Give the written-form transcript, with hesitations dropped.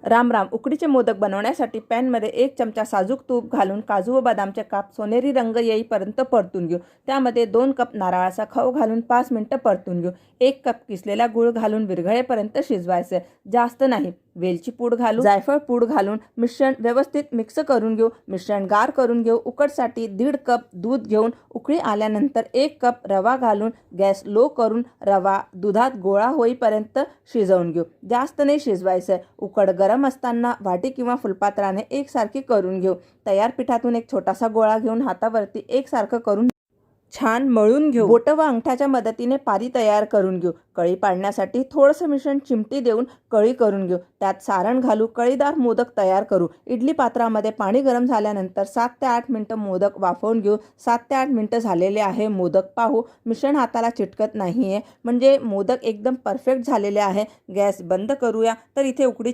राम राम. उकडीचे मोदक बनवण्यासाठी पॅनमध्ये 1 चमचा साजूक तूप घालून काजू व बदामचे काप सोनेरी रंग येईपर्यंत परतून घेऊ. त्यामध्ये 2 कप नारळाचा खव घालून 5 मिनिटं परतून घेऊ. 1 कप किसलेला गूळ घालून विरघळेपर्यंत शिजवायचे, जास्त नाही. वेलची पूड घालून जायफळ पूड घालून मिश्रण व्यवस्थित मिक्स करून घेऊ. मिश्रण गार करून घेऊ. उकडसाठी 1.5 कप दूध घेऊन उकळी आल्यानंतर 1 कप रवा घालून गॅस लो करून रवा दुधात गोळा होईपर्यंत शिजवून घेऊ. जास्त नाही शिजवायचं. उकड गरम असताना वाटी किंवा फुलपात्राने एकसारखी करून घेऊ. तयार पिठातून एक छोटासा गोळा घेऊन हातावरती एकसारखं करून छान मळून घेऊ. बोट व अंगठ्याच्या मदतीने पारी तयार करून घेऊ. कळी पाडण्यासाठी थोडंसं मिश्रण चिमटी देऊन कळी करून घेऊ. त्यात सारण घालू. कळीदार मोदक तयार करू. इडली पात्रामध्ये पाणी गरम झाल्यानंतर 7 ते 8 मिनिटं मोदक वाफवून घेऊ. 7 ते 8 मिनिटं झालेले आहे. मोदक पाहू. मिश्रण हाताला चिटकत नाहीये, म्हणजे मोदक एकदम परफेक्ट झालेले आहे. गॅस बंद करूया. तर इथे उकडी